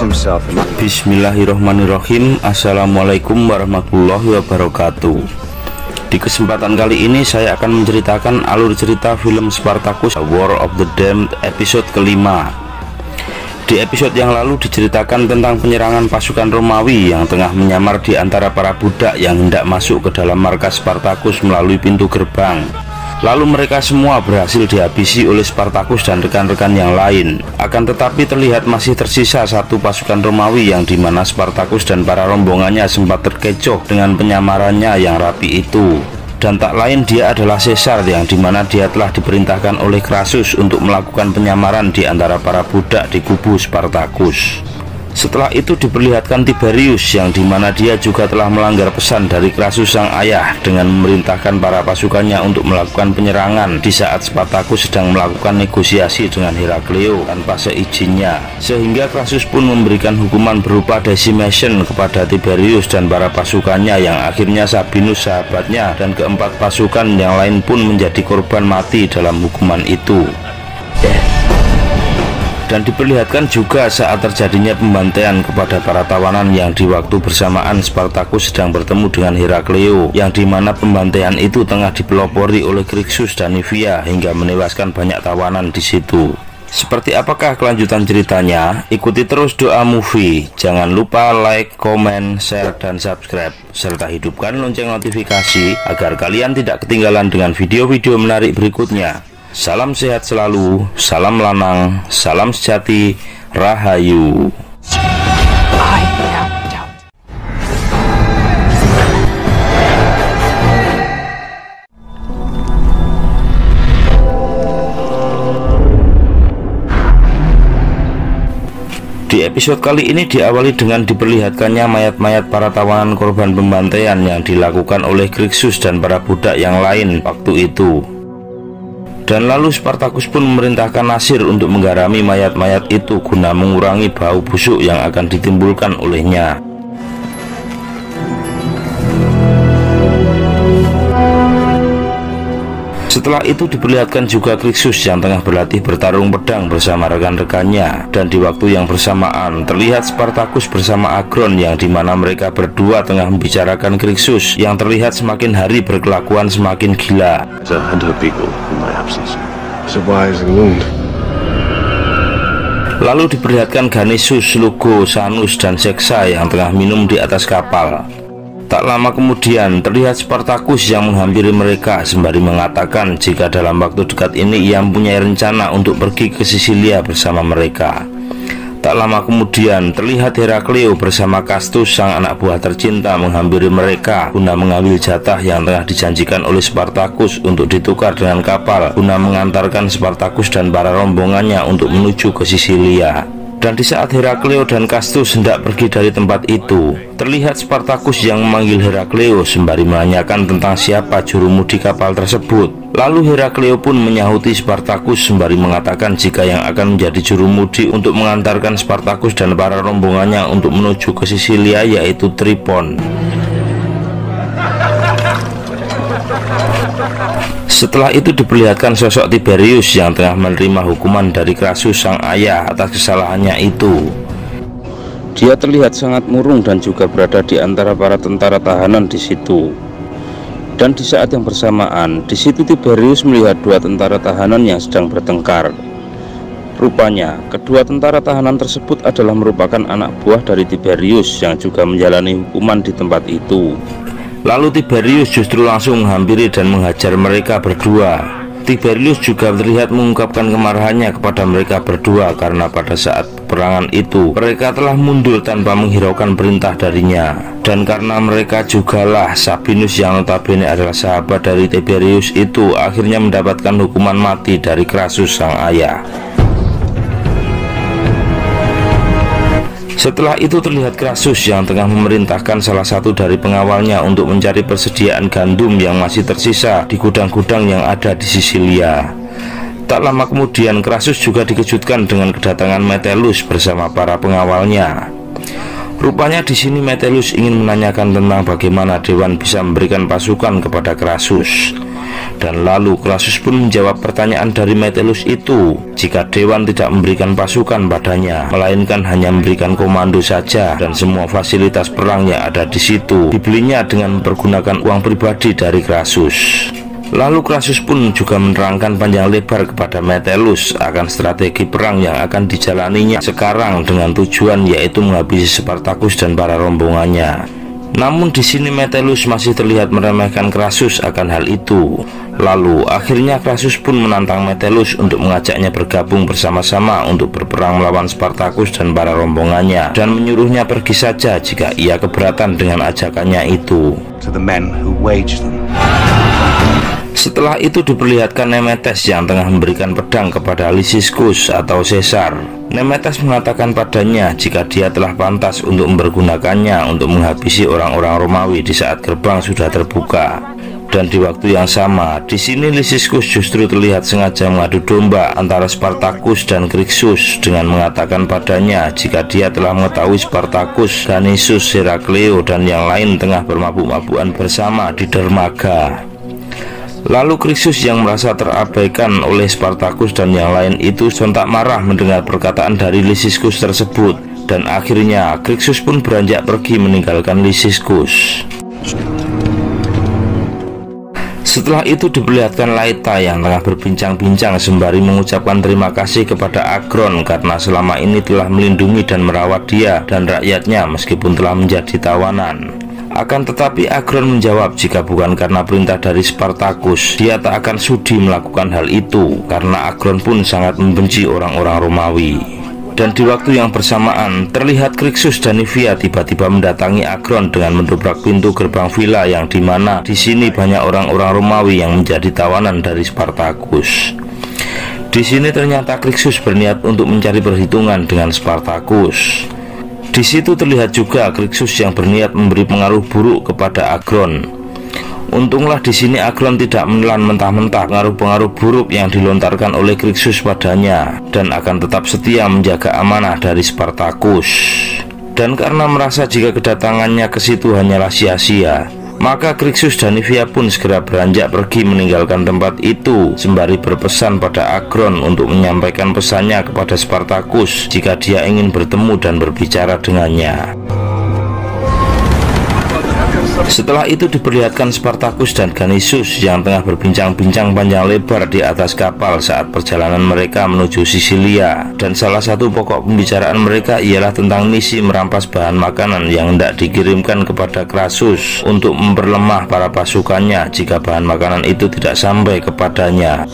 himself. Bismillahirrahmanirrahim. Assalamualaikum warahmatullahi wabarakatuh. Di kesempatan kali ini saya akan menceritakan alur cerita film Spartacus War of the Damned episode kelima. Di episode yang lalu diceritakan tentang penyerangan pasukan Romawi yang tengah menyamar di antara para budak yang hendak masuk ke dalam markas Spartacus melalui pintu gerbang. Lalu mereka semua berhasil dihabisi oleh Spartacus dan rekan-rekan yang lain. Akan tetapi terlihat masih tersisa satu pasukan Romawi yang dimana Spartacus dan para rombongannya sempat terkecoh dengan penyamarannya yang rapi itu. Dan tak lain dia adalah Caesar yang dimana dia telah diperintahkan oleh Crassus untuk melakukan penyamaran di antara para budak di kubu Spartacus. Setelah itu diperlihatkan Tiberius yang dimana dia juga telah melanggar pesan dari Crassus sang ayah dengan memerintahkan para pasukannya untuk melakukan penyerangan di saat Spartacus sedang melakukan negosiasi dengan Herakleo tanpa seizinnya, sehingga Crassus pun memberikan hukuman berupa decimation kepada Tiberius dan para pasukannya, yang akhirnya Sabinus sahabatnya dan keempat pasukan yang lain pun menjadi korban mati dalam hukuman itu. Dan diperlihatkan juga saat terjadinya pembantaian kepada para tawanan yang di waktu bersamaan Spartacus sedang bertemu dengan Herakleo, yang dimana pembantaian itu tengah dipelopori oleh Crixus dan Nivia hingga menewaskan banyak tawanan di situ. Seperti apakah kelanjutan ceritanya? Ikuti terus Doa Movie. Jangan lupa like, komen, share, dan subscribe, serta hidupkan lonceng notifikasi agar kalian tidak ketinggalan dengan video-video menarik berikutnya. Salam sehat selalu, salam lanang, salam sejati, rahayu. Di episode kali ini diawali dengan diperlihatkannya mayat-mayat para tawanan korban pembantaian yang dilakukan oleh Crixus dan para budak yang lain waktu itu. Dan lalu Spartacus pun memerintahkan Nasir untuk menggarami mayat-mayat itu guna mengurangi bau busuk yang akan ditimbulkan olehnya. Setelah itu diperlihatkan juga Crixus yang tengah berlatih bertarung pedang bersama rekan-rekannya. Dan di waktu yang bersamaan terlihat Spartacus bersama Agron yang dimana mereka berdua tengah membicarakan Crixus yang terlihat semakin hari berkelakuan semakin gila. Lalu diperlihatkan Ganesus, Lugo, Sanus, dan Seksa yang tengah minum di atas kapal. Tak lama kemudian terlihat Spartacus yang menghampiri mereka sembari mengatakan jika dalam waktu dekat ini ia mempunyai rencana untuk pergi ke Sisilia bersama mereka. Tak lama kemudian terlihat Herakleo bersama Castus sang anak buah tercinta menghampiri mereka guna mengambil jatah yang tengah dijanjikan oleh Spartacus untuk ditukar dengan kapal guna mengantarkan Spartacus dan para rombongannya untuk menuju ke Sisilia. Dan di saat Herakleo dan Castus hendak pergi dari tempat itu, terlihat Spartacus yang memanggil Herakleo sembari menanyakan tentang siapa jurumudi kapal tersebut. Lalu Herakleo pun menyahuti Spartacus sembari mengatakan jika yang akan menjadi jurumudi untuk mengantarkan Spartacus dan para rombongannya untuk menuju ke Sisilia yaitu Tripon. Setelah itu diperlihatkan sosok Tiberius yang tengah menerima hukuman dari Crassus sang ayah atas kesalahannya itu. Dia terlihat sangat murung dan juga berada di antara para tentara tahanan di situ. Dan di saat yang bersamaan, di situ Tiberius melihat dua tentara tahanan yang sedang bertengkar. Rupanya, kedua tentara tahanan tersebut adalah merupakan anak buah dari Tiberius yang juga menjalani hukuman di tempat itu. Lalu Tiberius justru langsung menghampiri dan menghajar mereka berdua. Tiberius juga terlihat mengungkapkan kemarahannya kepada mereka berdua karena pada saat peperangan itu mereka telah mundur tanpa menghiraukan perintah darinya. Dan karena mereka jugalah Sabinus yang notabene adalah sahabat dari Tiberius itu akhirnya mendapatkan hukuman mati dari Crassus sang ayah. Setelah itu terlihat Crassus yang tengah memerintahkan salah satu dari pengawalnya untuk mencari persediaan gandum yang masih tersisa di gudang-gudang yang ada di Sisilia. Tak lama kemudian Crassus juga dikejutkan dengan kedatangan Metellus bersama para pengawalnya. Rupanya di sini Metellus ingin menanyakan tentang bagaimana Dewan bisa memberikan pasukan kepada Crassus. Dan lalu Krasus pun menjawab pertanyaan dari Metellus itu, jika Dewan tidak memberikan pasukan padanya, melainkan hanya memberikan komando saja, dan semua fasilitas perang yang ada di situ dibelinya dengan mempergunakan uang pribadi dari Krasus. Lalu Krasus pun juga menerangkan panjang lebar kepada Metellus akan strategi perang yang akan dijalaninya sekarang dengan tujuan yaitu menghabisi Spartacus dan para rombongannya. Namun di sini Metellus masih terlihat meremehkan Krasus akan hal itu. Lalu akhirnya Krasus pun menantang Metellus untuk mengajaknya bergabung bersama-sama untuk berperang melawan Spartacus dan para rombongannya, dan menyuruhnya pergi saja jika ia keberatan dengan ajakannya itu. Setelah itu diperlihatkan Nemetes yang tengah memberikan pedang kepada Lyciscus atau Caesar. Nemetes mengatakan padanya jika dia telah pantas untuk mempergunakannya untuk menghabisi orang-orang Romawi di saat gerbang sudah terbuka. Dan di waktu yang sama, di sini Lyciscus justru terlihat sengaja mengadu domba antara Spartacus dan Crixus dengan mengatakan padanya jika dia telah mengetahui Spartacus, Dionysus, Herakleo dan yang lain tengah bermabuk-mabukan bersama di dermaga. Lalu Crixus yang merasa terabaikan oleh Spartacus dan yang lain itu sontak marah mendengar perkataan dari Lyciscus tersebut, dan akhirnya Crixus pun beranjak pergi meninggalkan Lyciscus. Setelah itu diperlihatkan Laeta yang tengah berbincang-bincang sembari mengucapkan terima kasih kepada Agron karena selama ini telah melindungi dan merawat dia dan rakyatnya meskipun telah menjadi tawanan. Akan tetapi Agron menjawab jika bukan karena perintah dari Spartacus, dia tak akan sudi melakukan hal itu, karena Agron pun sangat membenci orang-orang Romawi. Dan di waktu yang bersamaan, terlihat Crixus dan Nivea tiba-tiba mendatangi Agron dengan mendobrak pintu gerbang villa yang dimana di sini banyak orang-orang Romawi yang menjadi tawanan dari Spartacus. Di sini ternyata Crixus berniat untuk mencari perhitungan dengan Spartacus. Di situ terlihat juga Crixus yang berniat memberi pengaruh buruk kepada Agron. Untunglah di sini Agron tidak menelan mentah-mentah pengaruh-pengaruh buruk yang dilontarkan oleh Crixus padanya, dan akan tetap setia menjaga amanah dari Spartacus. Dan karena merasa jika kedatangannya ke situ hanyalah sia-sia, maka Crixus dan Nivea pun segera beranjak pergi meninggalkan tempat itu sembari berpesan pada Agron untuk menyampaikan pesannya kepada Spartacus jika dia ingin bertemu dan berbicara dengannya. Setelah itu diperlihatkan Spartacus dan Dionysus yang tengah berbincang-bincang panjang lebar di atas kapal saat perjalanan mereka menuju Sisilia, dan salah satu pokok pembicaraan mereka ialah tentang misi merampas bahan makanan yang hendak dikirimkan kepada Krasus untuk memperlemah para pasukannya jika bahan makanan itu tidak sampai kepadanya.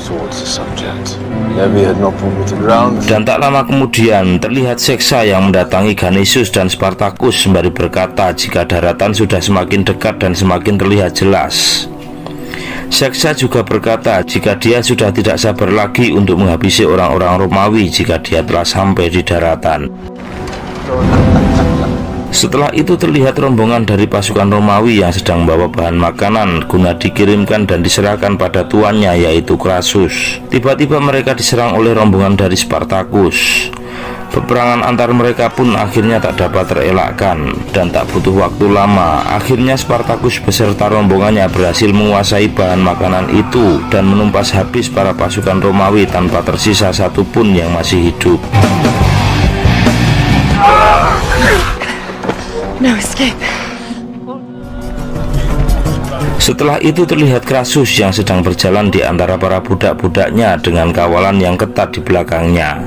Dan tak lama kemudian terlihat Seksa yang mendatangi Dionysus dan Spartacus sembari berkata jika daratan sudah semakin dekat dan semakin terlihat jelas. Seksa juga berkata jika dia sudah tidak sabar lagi untuk menghabisi orang-orang Romawi jika dia telah sampai di daratan. Setelah itu terlihat rombongan dari pasukan Romawi yang sedang membawa bahan makanan guna dikirimkan dan diserahkan pada tuannya yaitu Krasus. Tiba-tiba mereka diserang oleh rombongan dari Spartacus. Peperangan antar mereka pun akhirnya tak dapat terelakkan, dan tak butuh waktu lama akhirnya Spartacus beserta rombongannya berhasil menguasai bahan makanan itu dan menumpas habis para pasukan Romawi tanpa tersisa satupun yang masih hidup. No escape. Setelah itu terlihat Krasus yang sedang berjalan di antara para budak-budaknya dengan kawalan yang ketat di belakangnya.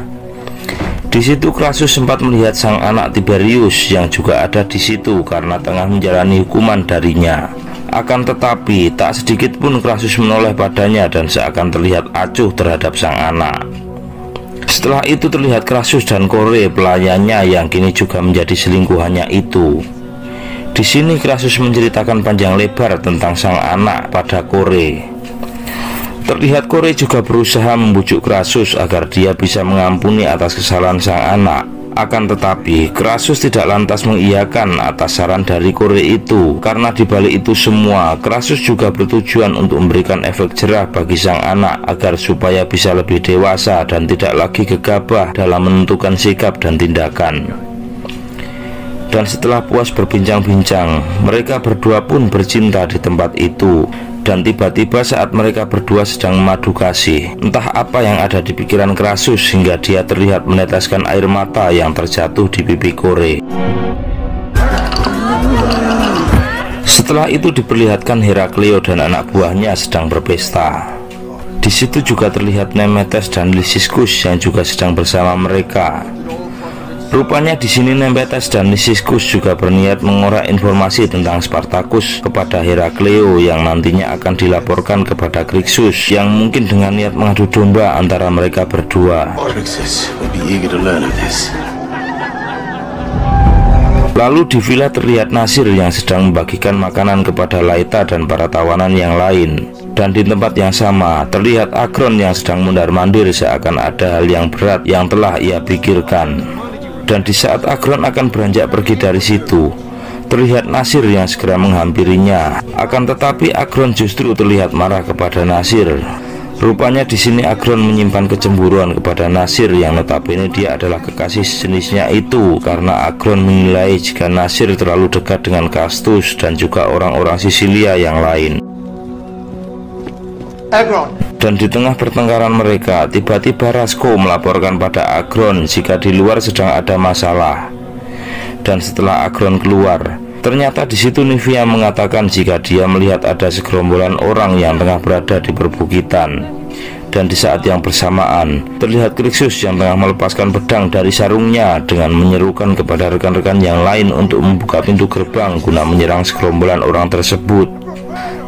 Di situ Krasus sempat melihat sang anak Tiberius yang juga ada di situ karena tengah menjalani hukuman darinya. Akan tetapi tak sedikit pun Krasus menoleh padanya dan seakan terlihat acuh terhadap sang anak. Setelah itu terlihat Krasus dan Kore pelayannya yang kini juga menjadi selingkuhannya itu. Di sini Krasus menceritakan panjang lebar tentang sang anak pada Kore. Terlihat Kore juga berusaha membujuk Krasus agar dia bisa mengampuni atas kesalahan sang anak. Akan tetapi Krasus tidak lantas mengiyakan atas saran dari Kore itu, karena dibalik itu semua Krasus juga bertujuan untuk memberikan efek jerah bagi sang anak agar supaya bisa lebih dewasa dan tidak lagi gegabah dalam menentukan sikap dan tindakan. Dan setelah puas berbincang-bincang, mereka berdua pun bercinta di tempat itu. Dan tiba-tiba saat mereka berdua sedang memadu kasih, entah apa yang ada di pikiran Crassus hingga dia terlihat meneteskan air mata yang terjatuh di pipi Kore. Setelah itu diperlihatkan Herakleo dan anak buahnya sedang berpesta. Di situ juga terlihat Nemetes dan Lyciscus yang juga sedang bersama mereka. Rupanya di sini Nemetes dan Lyciscus juga berniat mengorek informasi tentang Spartacus kepada Herakleo yang nantinya akan dilaporkan kepada Crixus yang mungkin dengan niat mengadu domba antara mereka berdua. Lalu di villa terlihat Nasir yang sedang membagikan makanan kepada Laeta dan para tawanan yang lain. Dan di tempat yang sama terlihat Akron yang sedang mundar-mandir seakan ada hal yang berat yang telah ia pikirkan. Dan di saat Akron akan beranjak pergi dari situ, terlihat Nasir yang segera menghampirinya. Akan tetapi Akron justru terlihat marah kepada Nasir. Rupanya di sini Akron menyimpan kecemburuan kepada Nasir yang notabene dia adalah kekasih sejenisnya itu, karena Akron menilai jika Nasir terlalu dekat dengan Castus dan juga orang-orang Sisilia yang lain. Dan di tengah pertengkaran mereka, tiba-tiba Rasko melaporkan pada Akron jika di luar sedang ada masalah. Dan setelah Akron keluar, ternyata di situ Nivea mengatakan jika dia melihat ada segerombolan orang yang tengah berada di perbukitan. Dan di saat yang bersamaan, terlihat Crixus yang tengah melepaskan pedang dari sarungnya dengan menyerukan kepada rekan-rekan yang lain untuk membuka pintu gerbang guna menyerang segerombolan orang tersebut.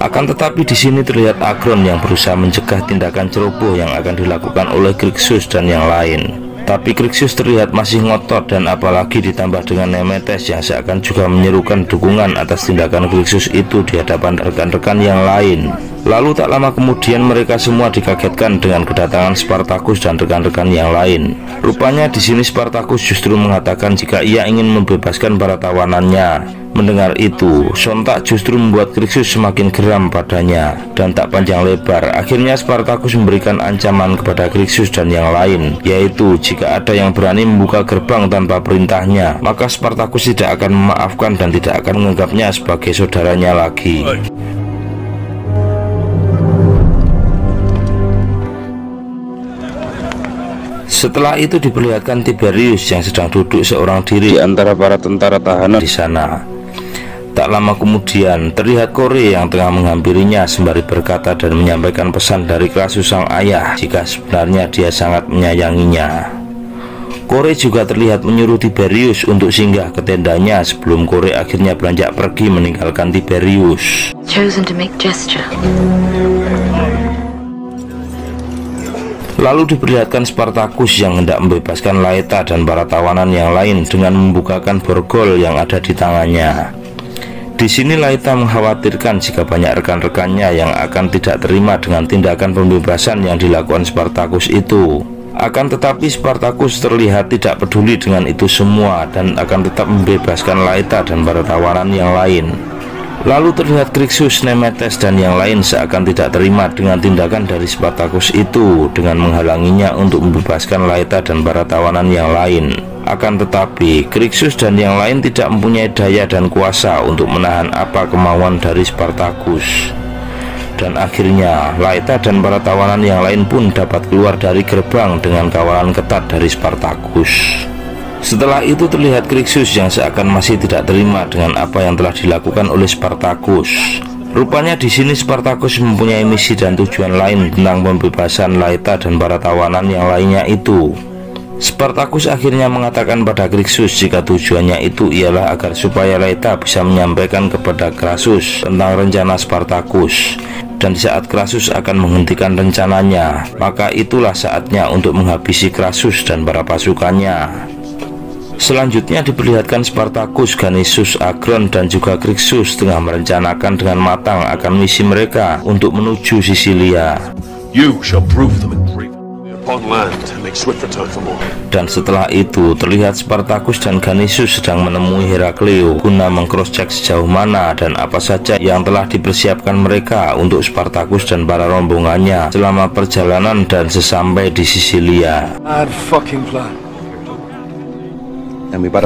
Akan tetapi di sini terlihat Akron yang berusaha mencegah tindakan ceroboh yang akan dilakukan oleh Crixus dan yang lain. Tapi Crixus terlihat masih ngotot, dan apalagi ditambah dengan Nemetes yang seakan juga menyerukan dukungan atas tindakan Crixus itu di hadapan rekan-rekan yang lain. Lalu tak lama kemudian mereka semua dikagetkan dengan kedatangan Spartacus dan rekan-rekan yang lain. Rupanya di sini Spartacus justru mengatakan jika ia ingin membebaskan para tawanannya. Mendengar itu, sontak justru membuat Crixus semakin geram padanya. Dan tak panjang lebar, akhirnya Spartacus memberikan ancaman kepada Crixus dan yang lain, yaitu jika ada yang berani membuka gerbang tanpa perintahnya, maka Spartacus tidak akan memaafkan dan tidak akan menganggapnya sebagai saudaranya lagi. Setelah itu diperlihatkan Tiberius yang sedang duduk seorang diri antara para tentara tahanan di sana. Tak lama kemudian terlihat Kore yang tengah menghampirinya sembari berkata dan menyampaikan pesan dari Crassus sang ayah jika sebenarnya dia sangat menyayanginya. Kore juga terlihat menyuruh Tiberius untuk singgah ke tendanya sebelum Kore akhirnya beranjak pergi meninggalkan Tiberius. Lalu diperlihatkan Spartacus yang hendak membebaskan Laeta dan para tawanan yang lain dengan membukakan borgol yang ada di tangannya. Di sini Laeta mengkhawatirkan jika banyak rekan-rekannya yang akan tidak terima dengan tindakan pembebasan yang dilakukan Spartacus itu. Akan tetapi Spartacus terlihat tidak peduli dengan itu semua dan akan tetap membebaskan Laeta dan para tawanan yang lain. Lalu terlihat Crixus, Nemetes dan yang lain seakan tidak terima dengan tindakan dari Spartacus itu dengan menghalanginya untuk membebaskan Laeta dan para tawanan yang lain. Akan tetapi Crixus dan yang lain tidak mempunyai daya dan kuasa untuk menahan apa kemauan dari Spartacus. Dan akhirnya Laeta dan para tawanan yang lain pun dapat keluar dari gerbang dengan kawalan ketat dari Spartacus. Setelah itu terlihat Crixus yang seakan masih tidak terima dengan apa yang telah dilakukan oleh Spartacus. Rupanya di sini Spartacus mempunyai misi dan tujuan lain tentang pembebasan Laeta dan para tawanan yang lainnya itu. Spartacus akhirnya mengatakan pada Crixus jika tujuannya itu ialah agar supaya Laeta bisa menyampaikan kepada Crassus tentang rencana Spartacus. Dan saat Crassus akan menghentikan rencananya, maka itulah saatnya untuk menghabisi Crassus dan para pasukannya. Selanjutnya diperlihatkan Spartacus, Ganissus, Akron dan juga Crixus tengah merencanakan dengan matang akan misi mereka untuk menuju Sisilia. Dan setelah itu terlihat Spartacus dan Ganissus sedang menemui Herakleo guna mengcross-check sejauh mana dan apa saja yang telah dipersiapkan mereka untuk Spartacus dan para rombongannya selama perjalanan dan sesampai di Sisilia.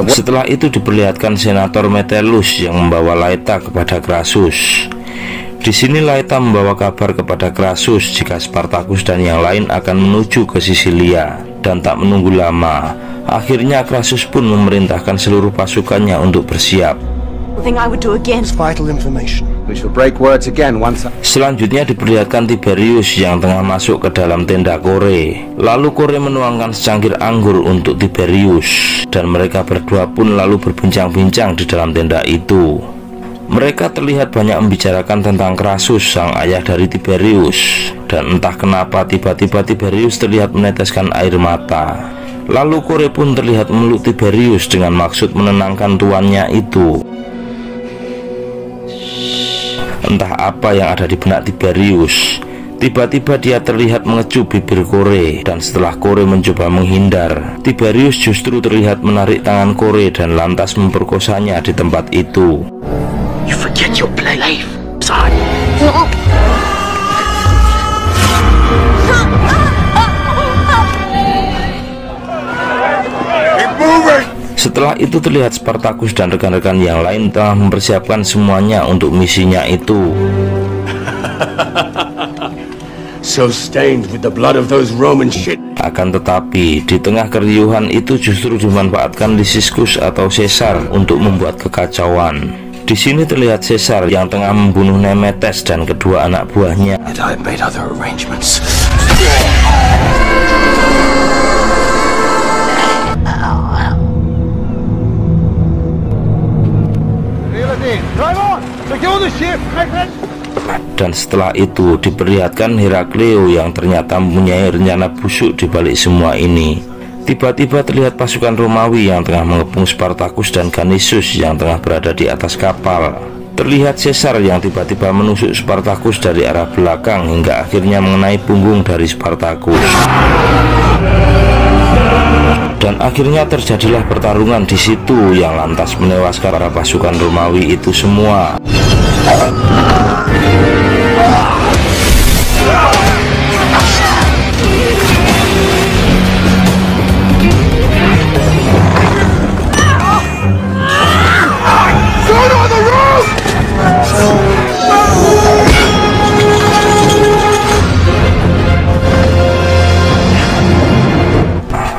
Setelah itu diperlihatkan Senator Metellus yang membawa Laeta kepada Crassus. Di sini Laeta membawa kabar kepada Crassus jika Spartacus dan yang lain akan menuju ke Sisilia, dan tak menunggu lama, akhirnya Crassus pun memerintahkan seluruh pasukannya untuk bersiap. Selanjutnya diperlihatkan Tiberius yang tengah masuk ke dalam tenda Kore. Lalu Kore menuangkan secangkir anggur untuk Tiberius, dan mereka berdua pun lalu berbincang-bincang di dalam tenda itu. Mereka terlihat banyak membicarakan tentang Crassus, sang ayah dari Tiberius, dan entah kenapa tiba-tiba Tiberius terlihat meneteskan air mata. Lalu Kore pun terlihat memeluk Tiberius dengan maksud menenangkan tuannya itu. Entah apa yang ada di benak Tiberius, tiba-tiba dia terlihat mengecup bibir Kore, dan setelah Kore mencoba menghindar, Tiberius justru terlihat menarik tangan Kore dan lantas memperkosanya di tempat itu. You forget your life, son. Setelah itu terlihat Spartacus dan rekan-rekan yang lain telah mempersiapkan semuanya untuk misinya itu. So stained with the blood of those Roman shit. Akan tetapi, di tengah keriuhan itu justru dimanfaatkan Lyciscus atau Caesar untuk membuat kekacauan. Di sini terlihat Caesar yang tengah membunuh Nemetes dan kedua anak buahnya. Dan setelah itu diperlihatkan Herakleo yang ternyata mempunyai rencana busuk di balik semua ini. Tiba-tiba terlihat pasukan Romawi yang tengah mengepung Spartacus dan Canisius yang tengah berada di atas kapal. Terlihat Caesar yang tiba-tiba menusuk Spartacus dari arah belakang hingga akhirnya mengenai punggung dari Spartacus. Dan akhirnya terjadilah pertarungan di situ yang lantas menewaskan para pasukan Romawi itu semua.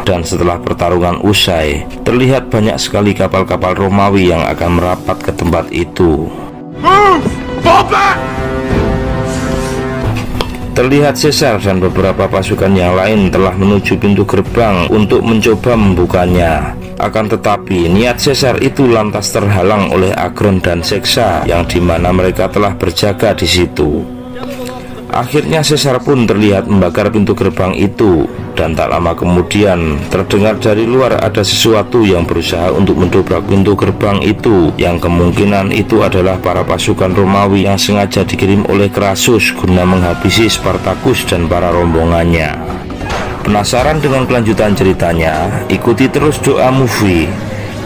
Dan setelah pertarungan usai, terlihat banyak sekali kapal-kapal Romawi yang akan merapat ke tempat itu. Terlihat Caesar dan beberapa pasukan yang lain telah menuju pintu gerbang untuk mencoba membukanya. Akan tetapi niat Caesar itu lantas terhalang oleh Agron dan Sexa yang dimana mereka telah berjaga di situ. Akhirnya Caesar pun terlihat membakar pintu gerbang itu, dan tak lama kemudian terdengar dari luar ada sesuatu yang berusaha untuk mendobrak pintu gerbang itu, yang kemungkinan itu adalah para pasukan Romawi yang sengaja dikirim oleh Crassus guna menghabisi Spartacus dan para rombongannya. Penasaran dengan kelanjutan ceritanya? Ikuti terus Doa Movie.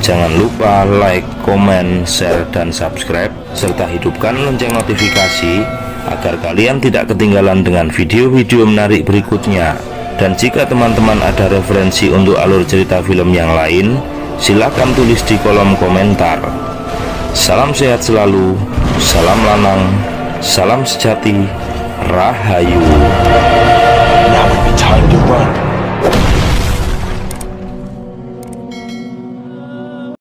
Jangan lupa like, komen, share, dan subscribe, serta hidupkan lonceng notifikasi agar kalian tidak ketinggalan dengan video-video menarik berikutnya. Dan jika teman-teman ada referensi untuk alur cerita film yang lain, silakan tulis di kolom komentar. Salam sehat selalu, salam lanang, salam sejati, Rahayu. Now would be time to run.